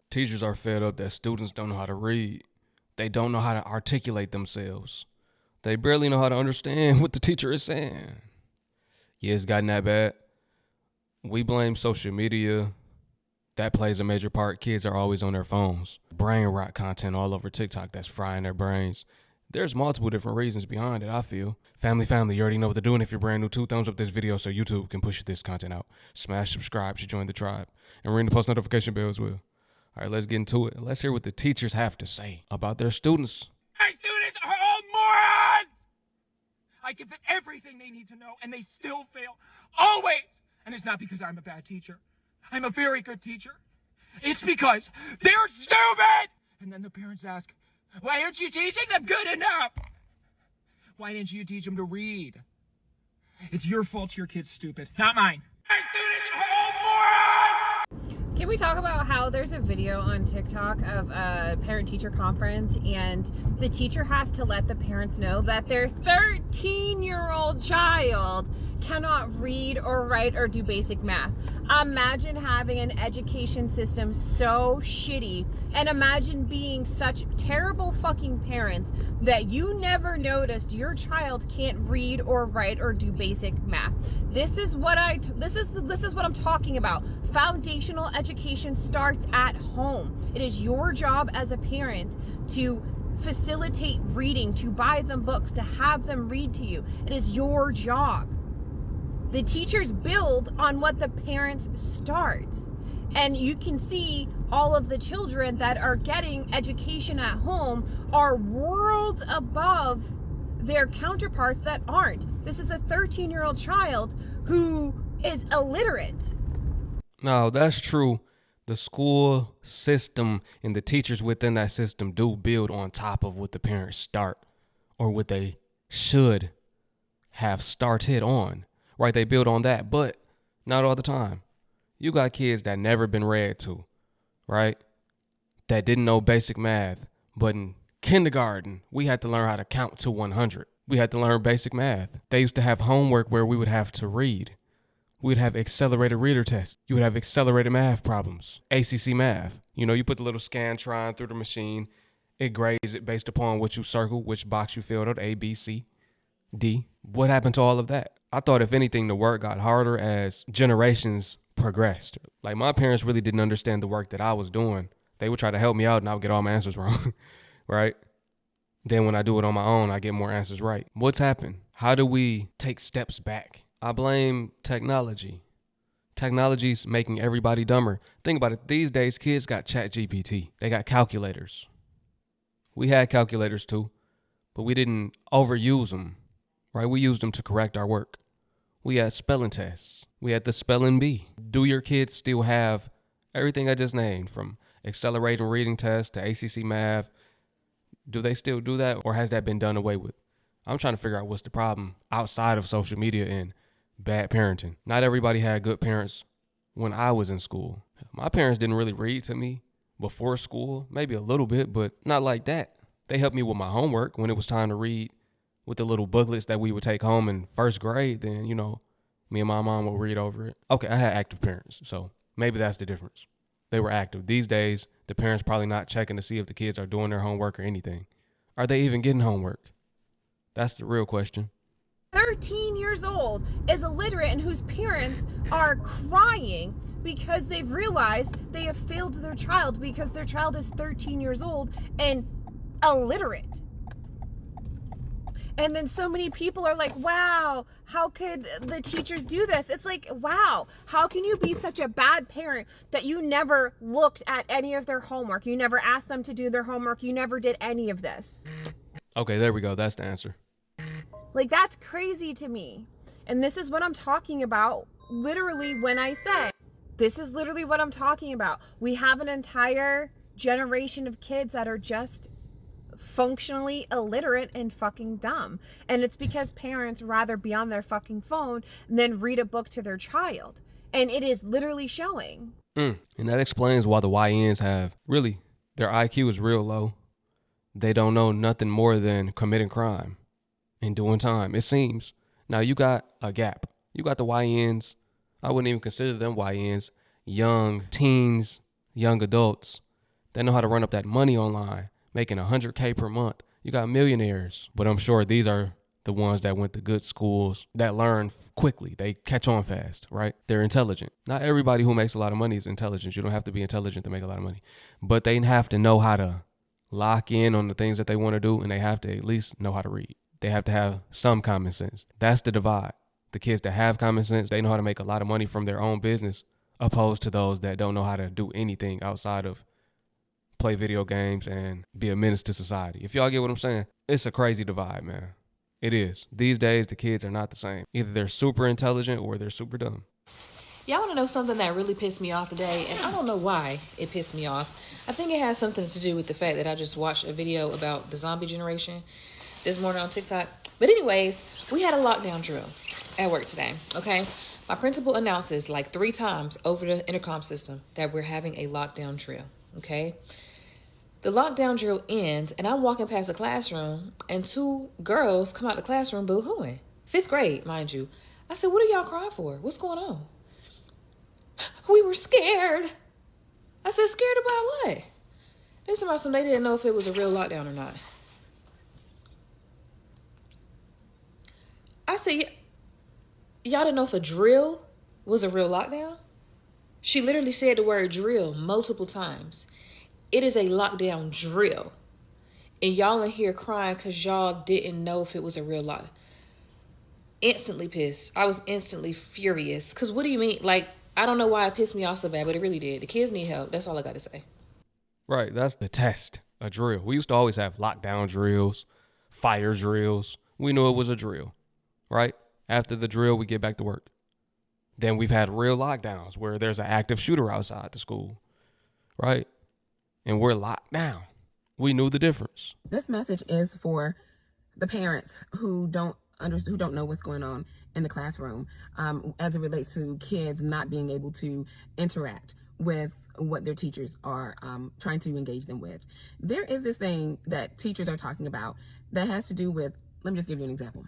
Teachers are fed up that students don't know how to read. They don't know how to articulate themselves. They barely know how to understand what the teacher is saying. Yeah, it's gotten that bad. We blame social media. That plays a major part. Kids are always on their phones. Brain rot content all over TikTok that's frying their brains. There's multiple different reasons behind it, I feel. Family, you already know what they're doing. If you're brand new, 2 thumbs up this video so YouTube can push this content out. Smash subscribe to join the tribe. And ring the post notification bell as well. All right, let's get into it. Let's hear what the teachers have to say about their students. My students are all morons! I give them everything they need to know, and they still fail. Always! And it's not because I'm a bad teacher. I'm a very good teacher. It's because they're stupid! And then the parents ask, why aren't you teaching them good enough? Why didn't you teach them to read? It's your fault your kid's stupid, not mine. My students are all morons! Can we talk about how there's a video on TikTok of a parent-teacher conference and the teacher has to let the parents know that their 13-year-old child cannot read or write or do basic math. Imagine having an education system so shitty, and imagine being such terrible fucking parents that you never noticed your child can't read or write or do basic math. This is what I'm talking about. Foundational education starts at home. It is your job as a parent to facilitate reading, to buy them books, to have them read to you. It is your job. The teachers build on what the parents start. And you can see all of the children that are getting education at home are worlds above their counterparts that aren't. This is a 13-year-old child who is illiterate. No, that's true. The school system and the teachers within that system do build on top of what the parents start or what they should have started on. Right, they build on that, but not all the time. You got kids that never been read to, right? That didn't know basic math, but in kindergarten, we had to learn how to count to 100. We had to learn basic math. They used to have homework where we would have to read. We'd have accelerated reader tests. You would have accelerated math problems, ACC math. You know, you put the little Scantron through the machine. It grades it based upon what you circled, which box you filled out, A, B, C, D. What happened to all of that? I thought, if anything, the work got harder as generations progressed. Like, my parents really didn't understand the work that I was doing. They would try to help me out and I would get all my answers wrong, right? Then when I do it on my own, I get more answers right. What's happened? How do we take steps back? I blame technology. Technology's making everybody dumber. Think about it. These days, kids got ChatGPT. They got calculators. We had calculators too, but we didn't overuse them. Right? We used them to correct our work. We had spelling tests. We had the spelling bee. Do your kids still have everything I just named, from accelerating reading tests to ACC math? Do they still do that, or has that been done away with? I'm trying to figure out what's the problem outside of social media and bad parenting. Not everybody had good parents when I was in school. My parents didn't really read to me before school, maybe a little bit, but not like that. They helped me with my homework when it was time to read. With the little booklets that we would take home in first grade, then, you know, me and my mom would read over it. Okay, I had active parents, so maybe that's the difference. They were active. These days, the parents probably not checking to see if the kids are doing their homework or anything. Are they even getting homework? That's the real question. 13 years old is illiterate and whose parents are crying because they've realized they have failed their child because their child is 13 years old and illiterate. And then so many people are like, wow, how could the teachers do this? It's like, wow, how can you be such a bad parent that you never looked at any of their homework? You never asked them to do their homework. You never did any of this. Okay, there we go. That's the answer. Like, that's crazy to me. And this is what I'm talking about literally when I say, this is literally what I'm talking about. We have an entire generation of kids that are just functionally illiterate and fucking dumb, and it's because parents rather be on their fucking phone than read a book to their child, and it is literally showing. And that explains why the YNs have, really, their IQ is real low. They don't know nothing more than committing crime and doing time, it seems. Now you got a gap. You got the YNs. I wouldn't even consider them YNs. Young teens, young adults They know how to run up that money online, making $100K per month. You got millionaires, but I'm sure these are the ones that went to good schools, that learn quickly. They catch on fast, right? They're intelligent. Not everybody who makes a lot of money is intelligent. You don't have to be intelligent to make a lot of money, but they have to know how to lock in on the things that they want to do, and they have to at least know how to read. They have to have some common sense. That's the divide. The kids that have common sense, they know how to make a lot of money from their own business, opposed to those that don't know how to do anything outside of play video games and be a menace to society. If y'all get what I'm saying, it's a crazy divide, man. It is. These days, the kids are not the same. Either they're super intelligent or they're super dumb. Y'all want to know something that really pissed me off today? And I don't know why it pissed me off. I think it has something to do with the fact that I just watched a video about the zombie generation this morning on TikTok. But anyways, we had a lockdown drill at work today, okay? My principal announces like 3 times over the intercom system that we're having a lockdown drill, okay? The lockdown drill ends, and I'm walking past the classroom, and 2 girls come out the classroom boo-hooing. 5th grade, mind you. I said, what are y'all crying for? What's going on? We were scared. I said, scared about what? They said they didn't know if it was a real lockdown or not. I said, y'all didn't know if a drill was a real lockdown? She literally said the word drill multiple times. It is a lockdown drill. And y'all in here crying because y'all didn't know if it was a real lockdown. Instantly pissed. I was instantly furious. Because what do you mean? Like, I don't know why it pissed me off so bad, but it really did. The kids need help. That's all I got to say. Right, that's the test, a drill. We used to always have lockdown drills, fire drills. We knew it was a drill, right? After the drill, we get back to work. Then we've had real lockdowns where there's an active shooter outside the school, right? And we're locked down. We knew the difference. This message is for the parents who don't know what's going on in the classroom as it relates to kids not being able to interact with what their teachers are trying to engage them with. There is this thing that teachers are talking about that has to do with, let me just give you an example.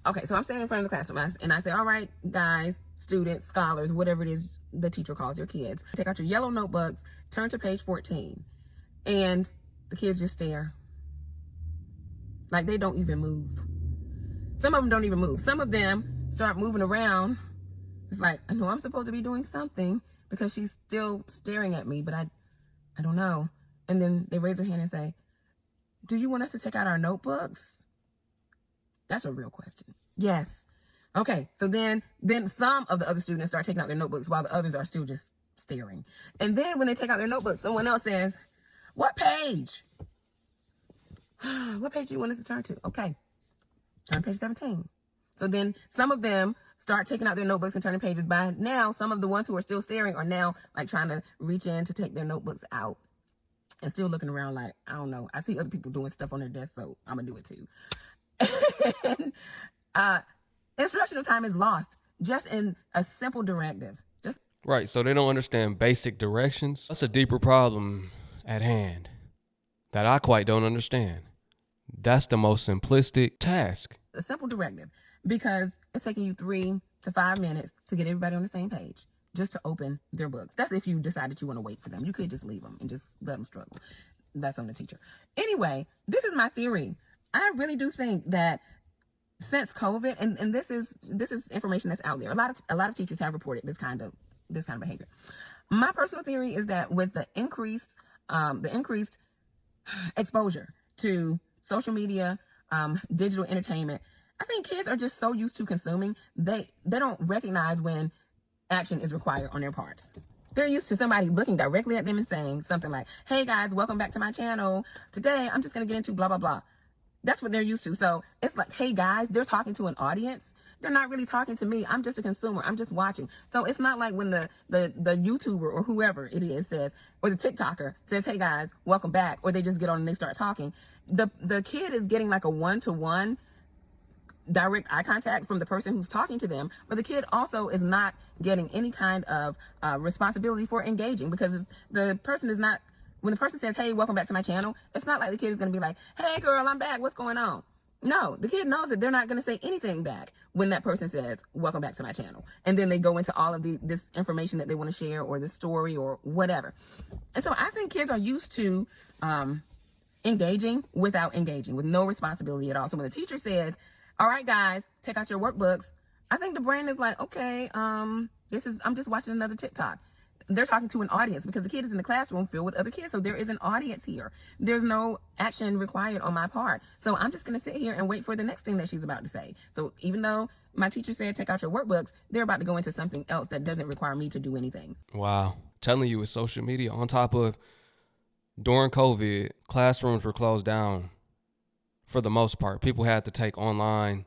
Okay, so I'm standing in front of the classroom and I say, all right, guys, students, scholars, whatever it is the teacher calls your kids, take out your yellow notebooks, turn to page 14. And the kids just stare. Like they don't even move. Some of them don't even move. Some of them start moving around. It's like, I know I'm supposed to be doing something because she's still staring at me, but I don't know. And then they raise their hand and say, do you want us to take out our notebooks? That's a real question. Yes. Okay. So then some of the other students start taking out their notebooks while the others are still just staring. And then when they take out their notebooks, someone else says, what page? What page do you want us to turn to? Okay. Turn to page 17. So then some of them start taking out their notebooks and turning pages. By now, some of the ones who are still staring are now like trying to reach in to take their notebooks out and still looking around like, I don't know. I see other people doing stuff on their desk, so I'm going to do it too. And, instructional time is lost just in a simple directive. Right, so they don't understand basic directions. That's a deeper problem at hand that I quite don't understand. That's the most simplistic task. A simple directive, because it's taking you 3 to 5 minutes to get everybody on the same page just to open their books. That's if you decide that you want to wait for them. You could just leave them and just let them struggle. That's on the teacher. Anyway, this is my theory. I really do think that since COVID, and this is information that's out there. A lot of teachers have reported this kind of behavior. My personal theory is that with the increased exposure to social media, digital entertainment, I think kids are just so used to consuming, they don't recognize when action is required on their parts. They're used to somebody looking directly at them and saying something like, hey guys, welcome back to my channel. Today, I'm just going to get into blah, blah, blah. That's what they're used to. So it's like, hey guys, they're talking to an audience. They're not really talking to me. I'm just a consumer. I'm just watching. So it's not like when the YouTuber or whoever it is says, or the TikToker says, hey guys, welcome back. Or they just get on and they start talking. The kid is getting like a one-to-one direct eye contact from the person who's talking to them. But the kid also is not getting any kind of responsibility for engaging, because the person is not, when the person says, hey, welcome back to my channel, it's not like the kid is going to be like, hey girl, I'm back. What's going on? No, the kid knows that they're not going to say anything back when that person says, welcome back to my channel. And then they go into all of this information that they want to share, or the story or whatever. And so I think kids are used to engaging without engaging, with no responsibility at all. So when the teacher says, all right, guys, take out your workbooks, I think the brain is like, okay, I'm just watching another TikTok. They're talking to an audience because the kid is in the classroom filled with other kids. So there is an audience here. There's no action required on my part. So I'm just going to sit here and wait for the next thing that she's about to say. So even though my teacher said, take out your workbooks, they're about to go into something else that doesn't require me to do anything. Wow. Telling you, with social media, on top of during COVID, classrooms were closed down for the most part. People had to take online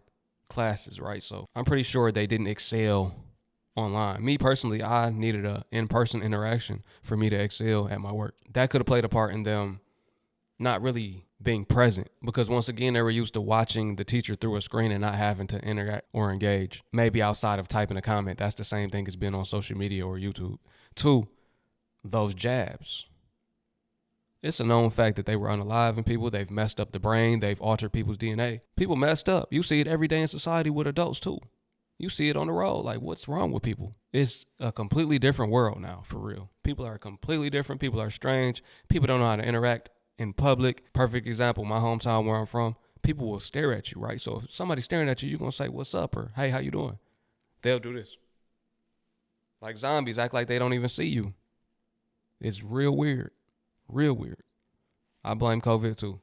classes, right? So I'm pretty sure they didn't excel online. Me personally, I needed a in-person interaction for me to excel at my work. That could have played a part in them not really being present, because once again, they were used to watching the teacher through a screen and not having to interact or engage. Maybe outside of typing a comment, that's the same thing as being on social media or YouTube. 2, those jabs. It's a known fact that they were unaliving people. They've messed up the brain. They've altered people's DNA. People messed up. You see it every day in society with adults too. You see it on the road. Like, what's wrong with people? It's a completely different world now, for real. People are completely different. People are strange. People don't know how to interact in public. Perfect example, my hometown where I'm from. People will stare at you, right? So if somebody's staring at you, you're going to say, what's up? Or, hey, how you doing? They'll do this. Like zombies, act like they don't even see you. It's real weird. Real weird. I blame COVID too.